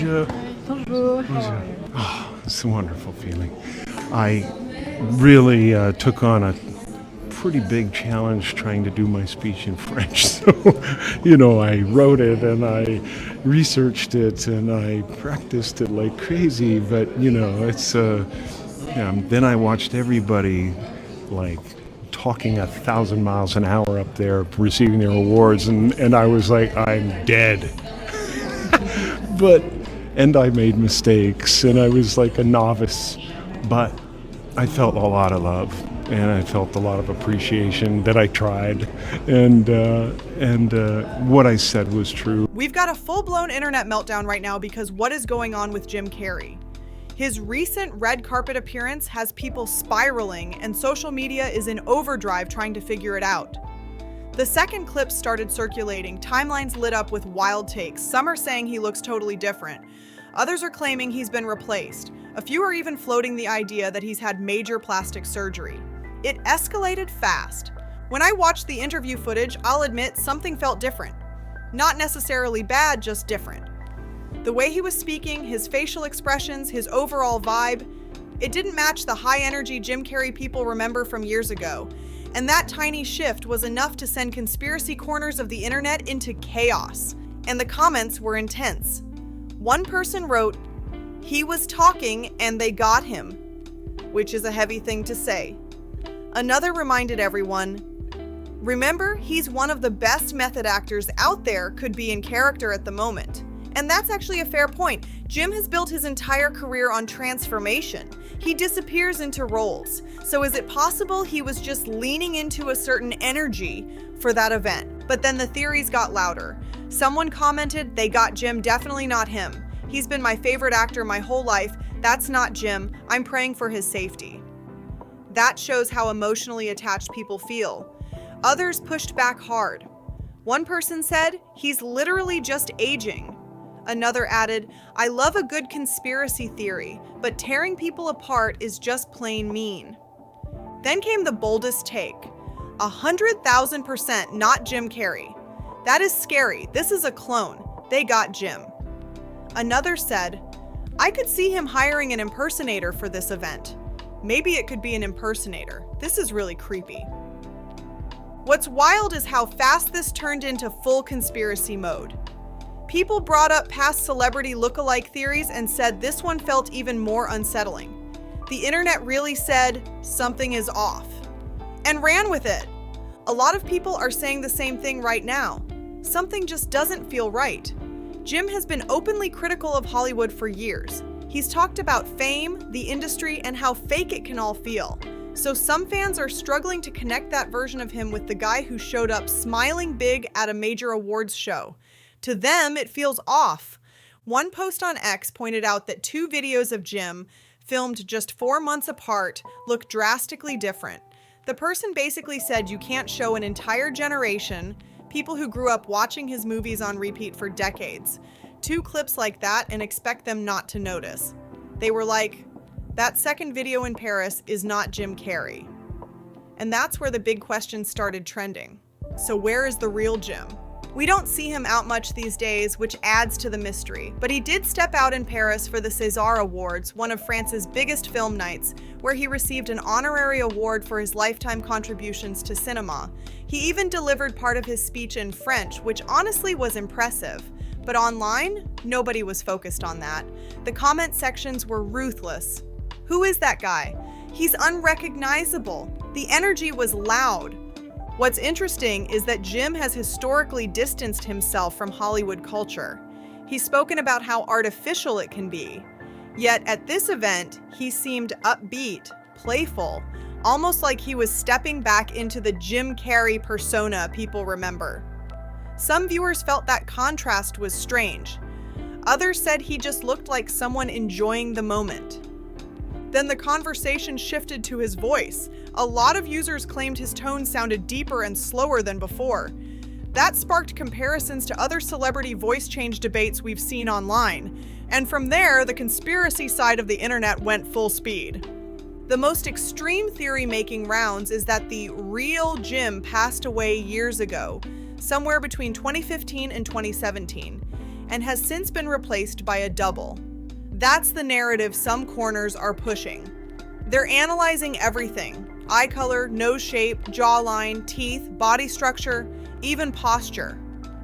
Bonjour. Bonjour. How are you? Oh, it's a wonderful feeling. I really took on a pretty big challenge trying to do my speech in French. So, I wrote it and I researched it and I practiced it like crazy. But, it's, then I watched everybody like talking 1,000 miles an hour up there receiving their awards. And I was like, I'm dead. And I made mistakes and I was like a novice. But I felt a lot of love. And I felt a lot of appreciation that I tried, and what I said was true. We've got a full-blown internet meltdown right now because what is going on with Jim Carrey? His recent red carpet appearance has people spiraling, and social media is in overdrive trying to figure it out. The second clip started circulating, timelines lit up with wild takes. Some are saying he looks totally different. Others are claiming he's been replaced. A few are even floating the idea that he's had major plastic surgery. It escalated fast. When I watched the interview footage, I'll admit something felt different. Not necessarily bad, just different. The way he was speaking, his facial expressions, his overall vibe, it didn't match the high energy Jim Carrey people remember from years ago. And that tiny shift was enough to send conspiracy corners of the internet into chaos. And the comments were intense. One person wrote, "He was talking and they got him," which is a heavy thing to say. Another reminded everyone, remember, he's one of the best method actors out there, could be in character at the moment. And that's actually a fair point. Jim has built his entire career on transformation. He disappears into roles. So is it possible he was just leaning into a certain energy for that event? But then the theories got louder. Someone commented, they got Jim, definitely not him. He's been my favorite actor my whole life. That's not Jim. I'm praying for his safety. That shows how emotionally attached people feel. Others pushed back hard. One person said, he's literally just aging. Another added, I love a good conspiracy theory, but tearing people apart is just plain mean. Then came the boldest take. 100,000% not Jim Carrey. That is scary. This is a clone. They got Jim. Another said, I could see him hiring an impersonator for this event. Maybe it could be an impersonator. This is really creepy. What's wild is how fast this turned into full conspiracy mode. People brought up past celebrity lookalike theories and said this one felt even more unsettling. The internet really said something is off and ran with it. A lot of people are saying the same thing right now. Something just doesn't feel right. Jim has been openly critical of Hollywood for years. He's talked about fame, the industry, and how fake it can all feel. So some fans are struggling to connect that version of him with the guy who showed up smiling big at a major awards show. To them, it feels off. One post on X pointed out that 2 videos of Jim, filmed just 4 months apart, look drastically different. The person basically said you can't show an entire generation, people who grew up watching his movies on repeat for decades, 2 clips like that and expect them not to notice. They were like, that second video in Paris is not Jim Carrey. And that's where the big question started trending. So where is the real Jim? We don't see him out much these days, which adds to the mystery, but he did step out in Paris for the César Awards, one of France's biggest film nights, where he received an honorary award for his lifetime contributions to cinema. He even delivered part of his speech in French, which honestly was impressive. But online, nobody was focused on that. The comment sections were ruthless. Who is that guy? He's unrecognizable. The energy was loud. What's interesting is that Jim has historically distanced himself from Hollywood culture. He's spoken about how artificial it can be. Yet at this event, he seemed upbeat, playful, almost like he was stepping back into the Jim Carrey persona people remember. Some viewers felt that contrast was strange. Others said he just looked like someone enjoying the moment. Then the conversation shifted to his voice. A lot of users claimed his tone sounded deeper and slower than before. That sparked comparisons to other celebrity voice change debates we've seen online. And from there, the conspiracy side of the internet went full speed. The most extreme theory making rounds is that the real Jim passed away years ago, somewhere between 2015 and 2017. and has since been replaced by a double. That's the narrative some corners are pushing. They're analyzing everything: eye color, nose shape, jawline, teeth, body structure, even posture.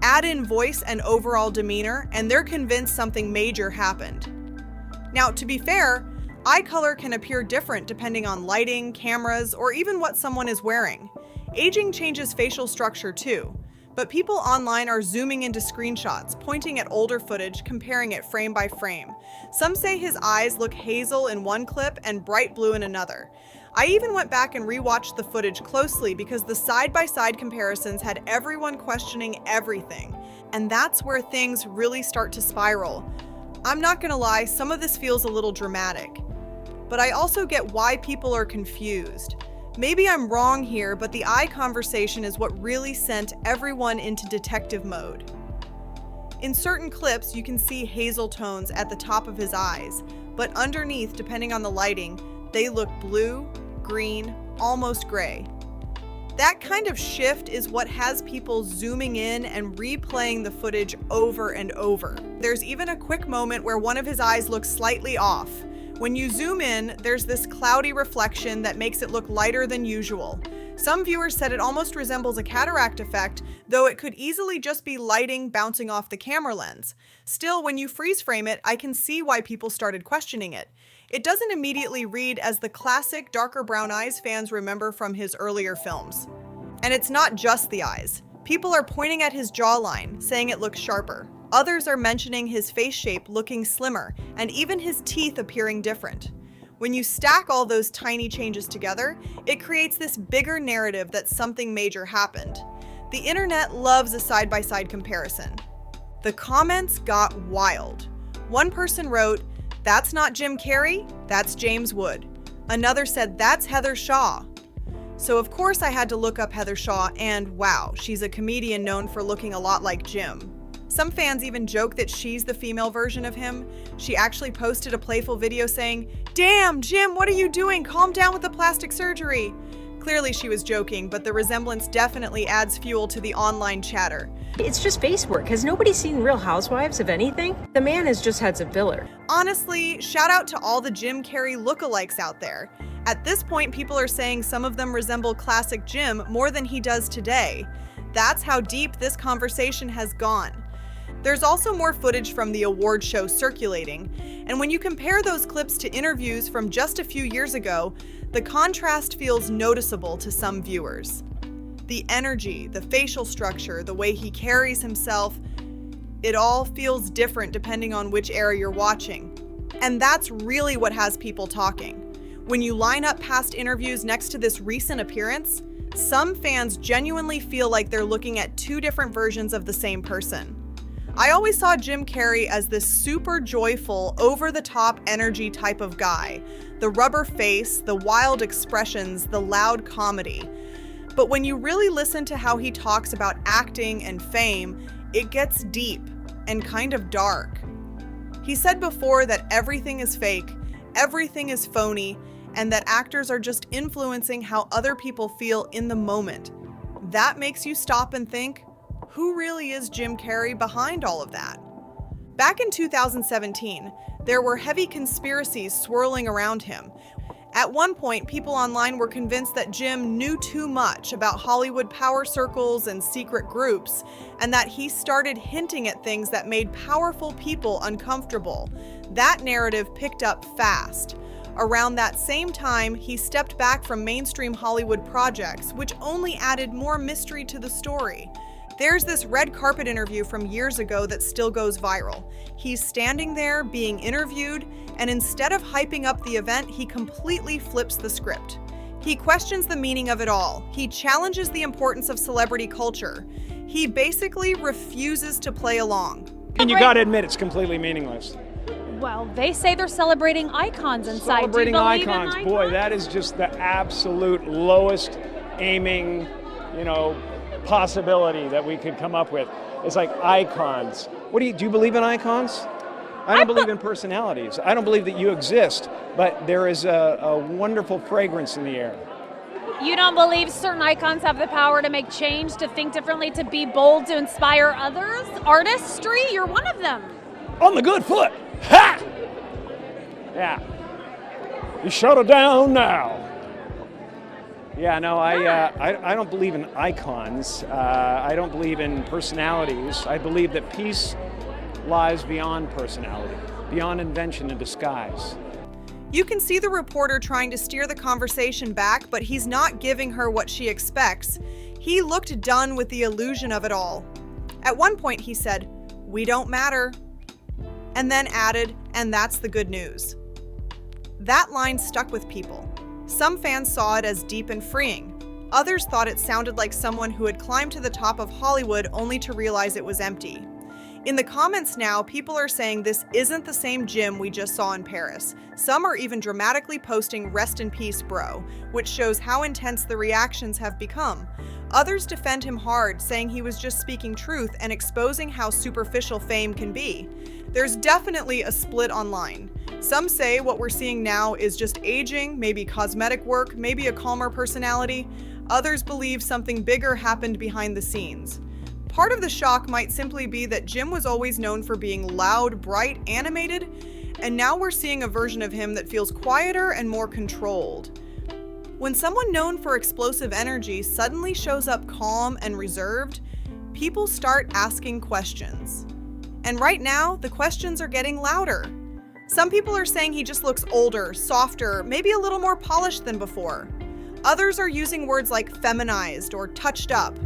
Add in voice and overall demeanor, and they're convinced something major happened. Now, to be fair, eye color can appear different depending on lighting, cameras, or even what someone is wearing. Aging changes facial structure too. But people online are zooming into screenshots, pointing at older footage, comparing it frame by frame. Some say his eyes look hazel in one clip and bright blue in another. I even went back and rewatched the footage closely because the side-by-side comparisons had everyone questioning everything. And that's where things really start to spiral. I'm not gonna lie, some of this feels a little dramatic. But I also get why people are confused. Maybe I'm wrong here, but the eye conversation is what really sent everyone into detective mode. In certain clips, you can see hazel tones at the top of his eyes, but underneath, depending on the lighting, they look blue, green, almost gray. That kind of shift is what has people zooming in and replaying the footage over and over. There's even a quick moment where one of his eyes looks slightly off. When you zoom in, there's this cloudy reflection that makes it look lighter than usual. Some viewers said it almost resembles a cataract effect, though it could easily just be lighting bouncing off the camera lens. Still, when you freeze frame it, I can see why people started questioning it. It doesn't immediately read as the classic darker brown eyes fans remember from his earlier films. And it's not just the eyes. People are pointing at his jawline, saying it looks sharper. Others are mentioning his face shape looking slimmer, and even his teeth appearing different. When you stack all those tiny changes together, it creates this bigger narrative that something major happened. The internet loves a side-by-side comparison. The comments got wild. One person wrote, "That's not Jim Carrey, that's James Wood." Another said, "That's Heather Shaw." So of course I had to look up Heather Shaw, and wow, she's a comedian known for looking a lot like Jim. Some fans even joke that she's the female version of him. She actually posted a playful video saying, "Damn, Jim, what are you doing? Calm down with the plastic surgery." Clearly she was joking, but the resemblance definitely adds fuel to the online chatter. It's just face work. Has nobody seen Real Housewives of anything? The man has just had some filler. Honestly, shout out to all the Jim Carrey lookalikes out there. At this point, people are saying some of them resemble classic Jim more than he does today. That's how deep this conversation has gone. There's also more footage from the award show Circulating, and when you compare those clips to interviews from just a few years ago, the contrast feels noticeable to some viewers. The energy, the facial structure, the way he carries himself, it all feels different depending on which era you're watching. And that's really what has people talking. When you line up past interviews next to this recent appearance, some fans genuinely feel like they're looking at two different versions of the same person. I always saw Jim Carrey as this super joyful, over-the-top energy type of guy. The rubber face, the wild expressions, the loud comedy. But when you really listen to how he talks about acting and fame, it gets deep and kind of dark. He said before that everything is fake, everything is phony, and that actors are just influencing how other people feel in the moment. That makes you stop and think, who really is Jim Carrey behind all of that? Back in 2017, there were heavy conspiracies swirling around him. At one point, people online were convinced that Jim knew too much about Hollywood power circles and secret groups, and that he started hinting at things that made powerful people uncomfortable. That narrative picked up fast. Around that same time, he stepped back from mainstream Hollywood projects, which only added more mystery to the story. There's this red carpet interview from years ago that still goes viral. He's standing there being interviewed, and instead of hyping up the event, he completely flips the script. He questions the meaning of it all. He challenges the importance of celebrity culture. He basically refuses to play along. And you gotta admit, it's completely meaningless. Well, they say they're celebrating icons inside. Celebrating Do you believe in icons, boy, that is just the absolute lowest aiming, possibility that we could come up with. It's like icons. Do you believe in icons? I don't believe in personalities. I don't believe that you exist, but there is a wonderful fragrance in the air. You don't believe certain icons have the power to make change, to think differently, to be bold, to inspire others? Artistry? You're one of them. On the good foot. Ha! Yeah. You shut her down now. Yeah, no, I don't believe in icons. I don't believe in personalities. I believe that peace lies beyond personality, beyond invention and disguise. You can see the reporter trying to steer the conversation back, but he's not giving her what she expects. He looked done with the illusion of it all. At one point he said, "We don't matter," and then added, "And that's the good news." That line stuck with people. Some fans saw it as deep and freeing. Others thought it sounded like someone who had climbed to the top of Hollywood only to realize it was empty. In the comments now, people are saying this isn't the same Jim we just saw in Paris. Some are even dramatically posting "Rest in peace, bro," which shows how intense the reactions have become. Others defend him hard, saying he was just speaking truth and exposing how superficial fame can be. There's definitely a split online. Some say what we're seeing now is just aging, maybe cosmetic work, maybe a calmer personality. Others believe something bigger happened behind the scenes. Part of the shock might simply be that Jim was always known for being loud, bright, animated, and now we're seeing a version of him that feels quieter and more controlled. When someone known for explosive energy suddenly shows up calm and reserved, people start asking questions. And right now, the questions are getting louder. Some people are saying he just looks older, softer, maybe a little more polished than before. Others are using words like feminized or touched up,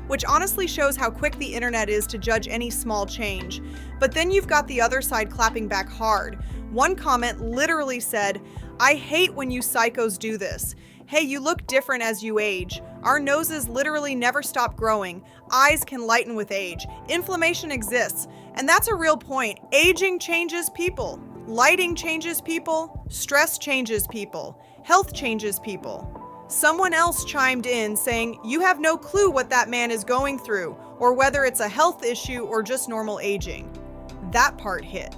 which honestly shows how quick the internet is to judge any small change. But then you've got the other side clapping back hard. One comment literally said, "I hate when you psychos do this. Hey, you look different as you age. Our noses literally never stop growing. Eyes can lighten with age. Inflammation exists." And that's a real point. Aging changes people. Lighting changes people. Stress changes people. Health changes people. Someone else chimed in saying, "You have no clue what that man is going through, or whether it's a health issue or just normal aging." That part hit.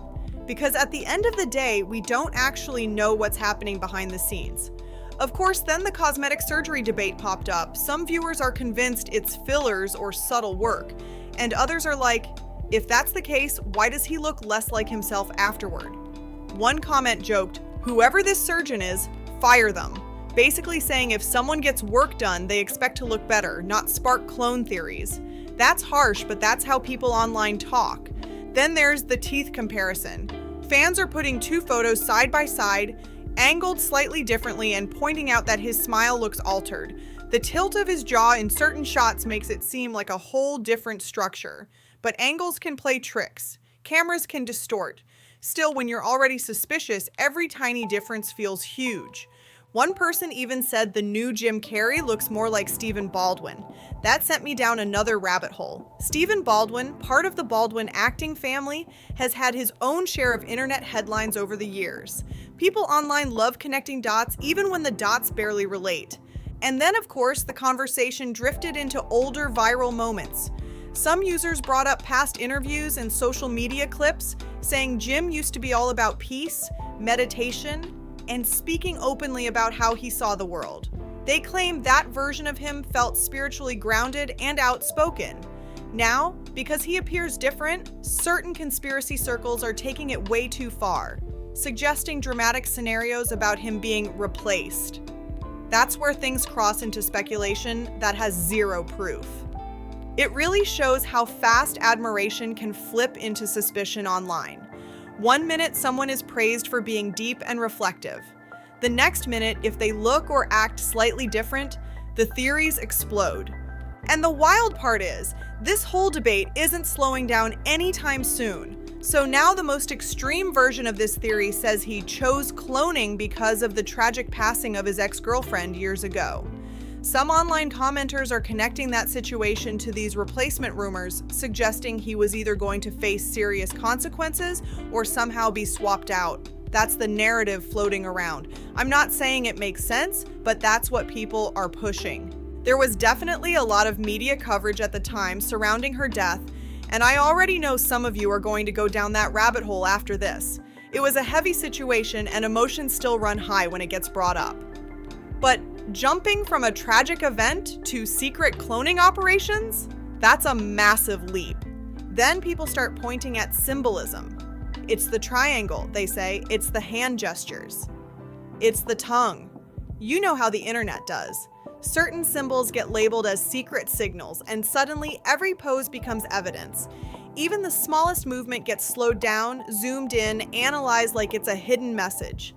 Because at the end of the day, we don't actually know what's happening behind the scenes. Of course, then the cosmetic surgery debate popped up. Some viewers are convinced it's fillers or subtle work, and others are like, if that's the case, why does he look less like himself afterward? One comment joked, "Whoever this surgeon is, fire them." Basically saying if someone gets work done, they expect to look better, not spark clone theories. That's harsh, but that's how people online talk. Then there's the teeth comparison. Fans are putting two photos side by side, angled slightly differently, and pointing out that his smile looks altered. The tilt of his jaw in certain shots makes it seem like a whole different structure. But angles can play tricks. Cameras can distort. Still, when you're already suspicious, every tiny difference feels huge. One person even said the new Jim Carrey looks more like Stephen Baldwin. That sent me down another rabbit hole. Stephen Baldwin, part of the Baldwin acting family, has had his own share of internet headlines over the years. People online love connecting dots even when the dots barely relate. And then, of course, the conversation drifted into older viral moments. Some users brought up past interviews and social media clips, saying Jim used to be all about peace, meditation, and speaking openly about how he saw the world. They claim that version of him felt spiritually grounded and outspoken. Now, because he appears different, certain conspiracy circles are taking it way too far, suggesting dramatic scenarios about him being replaced. That's where things cross into speculation that has zero proof. It really shows how fast admiration can flip into suspicion online. One minute, someone is praised for being deep and reflective. The next minute, if they look or act slightly different, the theories explode. And the wild part is, this whole debate isn't slowing down anytime soon. So now the most extreme version of this theory says he chose cloning because of the tragic passing of his ex-girlfriend years ago. Some online commenters are connecting that situation to these replacement rumors, suggesting he was either going to face serious consequences or somehow be swapped out. That's the narrative floating around. I'm not saying it makes sense, but that's what people are pushing. There was definitely a lot of media coverage at the time surrounding her death, and I already know some of you are going to go down that rabbit hole after this. It was a heavy situation and emotions still run high when it gets brought up. But Jumping from a tragic event to secret cloning operations? That's a massive leap. Then people start pointing at symbolism. It's the triangle, they say. It's the hand gestures. It's the tongue. You know how the internet does. Certain symbols get labeled as secret signals, and suddenly every pose becomes evidence. Even the smallest movement gets slowed down, zoomed in, analyzed like it's a hidden message.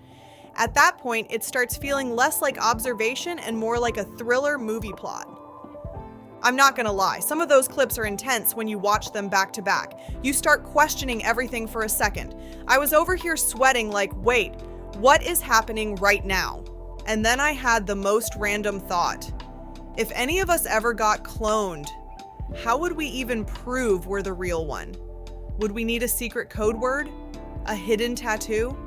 At that point, it starts feeling less like observation and more like a thriller movie plot. I'm not gonna lie, some of those clips are intense when you watch them back to back. You start questioning everything for a second. I was over here sweating like, wait, what is happening right now? And then I had the most random thought. If any of us ever got cloned, how would we even prove we're the real one? Would we need a secret code word? A hidden tattoo?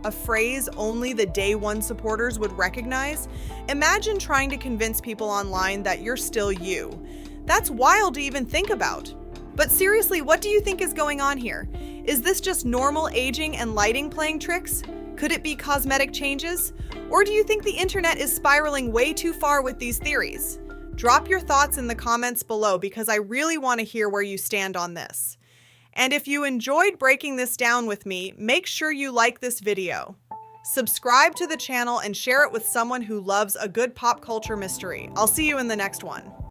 A phrase only the day one supporters would recognize? Imagine trying to convince people online that you're still you. That's wild to even think about. But seriously, what do you think is going on here? Is this just normal aging and lighting playing tricks? Could it be cosmetic changes? Or do you think the internet is spiraling way too far with these theories? Drop your thoughts in the comments below because I really want to hear where you stand on this. And if you enjoyed breaking this down with me, make sure you like this video. Subscribe to the channel and share it with someone who loves a good pop culture mystery. I'll see you in the next one.